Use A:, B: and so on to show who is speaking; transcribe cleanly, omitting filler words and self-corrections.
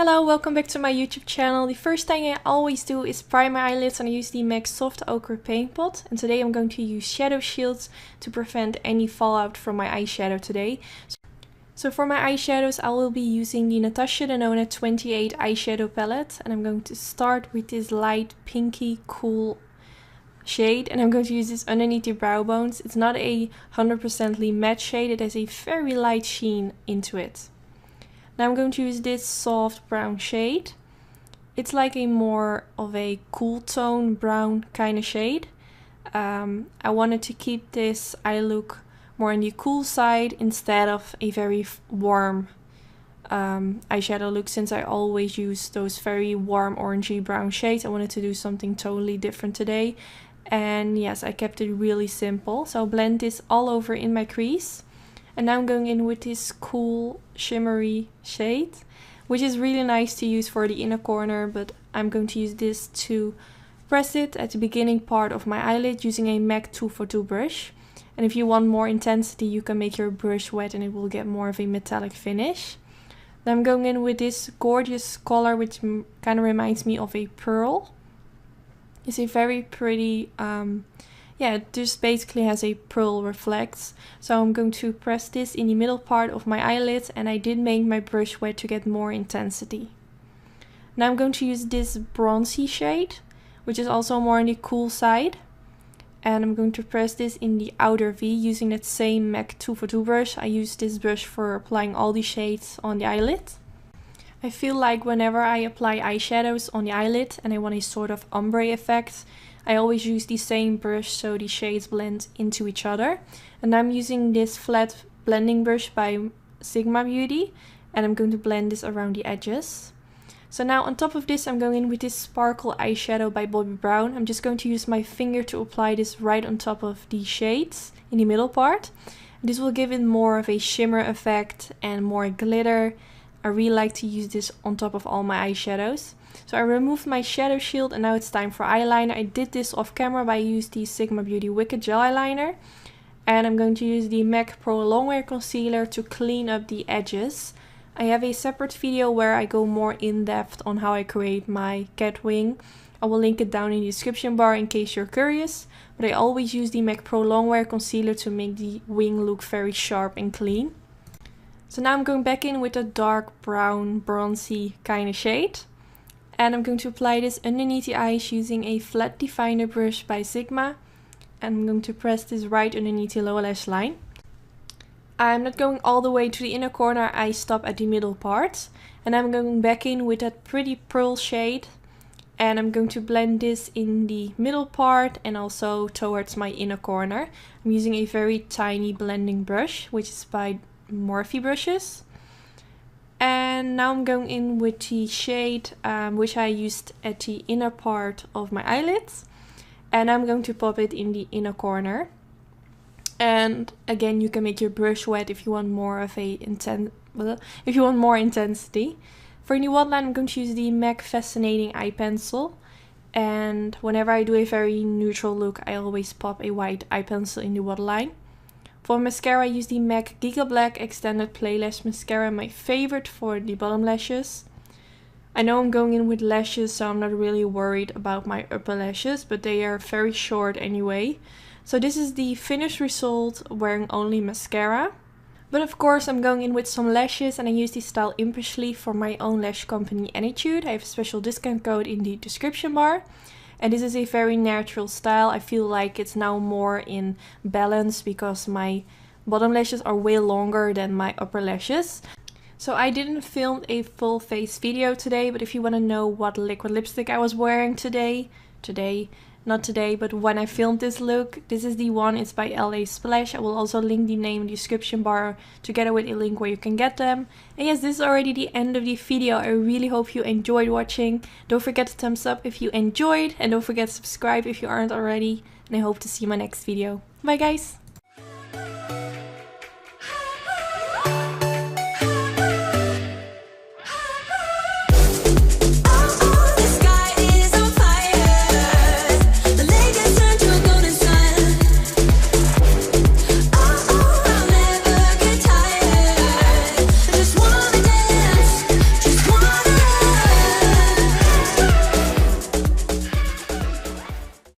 A: Hello, welcome back to my YouTube channel. The first thing I always do is prime my eyelids, and I use the MAC Soft Ochre Paint Pot. And today I'm going to use shadow shields to prevent any fallout from my eyeshadow today. So for my eyeshadows I will be using the Natasha Denona 28 eyeshadow palette. And I'm going to start with this light pinky cool shade. And I'm going to use this underneath the brow bones. It's not a 100% matte shade, it has a very light sheen into it. Now I'm going to use this soft brown shade. It's like a more of a cool tone brown kind of shade. I wanted to keep this eye look more on the cool side instead of a very warm eyeshadow look, since I always use those very warm orangey brown shades. I wanted to do something totally different today. And yes, I kept it really simple. So I'll blend this all over in my crease. And now I'm going in with this cool shimmery shade, which is really nice to use for the inner corner, but I'm going to use this to press it at the beginning part of my eyelid using a MAC 242 brush. And if you want more intensity, you can make your brush wet and it will get more of a metallic finish. Then I'm going in with this gorgeous color, which kind of reminds me of a pearl. It's a very pretty yeah, it just basically has a pearl reflex. So I'm going to press this in the middle part of my eyelid, and I did make my brush wet to get more intensity. Now I'm going to use this bronzy shade, which is also more on the cool side. And I'm going to press this in the outer V using that same MAC 242 brush. I use this brush for applying all the shades on the eyelid. I feel like whenever I apply eyeshadows on the eyelid and I want a sort of ombre effect, I always use the same brush so the shades blend into each other. And I'm using this flat blending brush by Sigma Beauty, and I'm going to blend this around the edges. So now on top of this I'm going in with this sparkle eyeshadow by Bobbi Brown. I'm just going to use my finger to apply this right on top of the shades in the middle part. This will give it more of a shimmer effect and more glitter. I really like to use this on top of all my eyeshadows. So I removed my shadow shield and now it's time for eyeliner. I did this off camera, but I used the Sigma Beauty Wicked Gel Eyeliner. And I'm going to use the MAC Pro Longwear Concealer to clean up the edges. I have a separate video where I go more in depth on how I create my cat wing. I will link it down in the description bar in case you're curious. But I always use the MAC Pro Longwear Concealer to make the wing look very sharp and clean. So now I'm going back in with a dark brown bronzy kind of shade. And I'm going to apply this underneath the eyes using a flat definer brush by Sigma. And I'm going to press this right underneath the lower lash line. I'm not going all the way to the inner corner, I stop at the middle part. And I'm going back in with that pretty pearl shade. And I'm going to blend this in the middle part and also towards my inner corner. I'm using a very tiny blending brush, which is by Morphe brushes. And now I'm going in with the shade which I used at the inner part of my eyelids. And I'm going to pop it in the inner corner. And again, you can make your brush wet if you want more of a more intensity. For the waterline, I'm going to use the MAC Fascinating Eye Pencil. And whenever I do a very neutral look, I always pop a white eye pencil in the waterline. For mascara, I use the MAC Giga Black Extended Play Lash Mascara, my favorite for the bottom lashes. I know I'm going in with lashes, so I'm not really worried about my upper lashes, but they are very short anyway. So this is the finished result wearing only mascara. But of course I'm going in with some lashes, and I use the style Impishly for my own lash company Anytude. I have a special discount code in the description bar. And this is a very natural style. I feel like it's now more in balance because my bottom lashes are way longer than my upper lashes. So I didn't film a full face video today, but if you want to know what liquid lipstick I was wearing not today, but when I filmed this look, this is the one, it's by LA Splash. I will also link the name in the description bar together with a link where you can get them. And yes, this is already the end of the video. I really hope you enjoyed watching. Don't forget to thumbs up if you enjoyed, and don't forget to subscribe if you aren't already. And I hope to see you in my next video. Bye guys!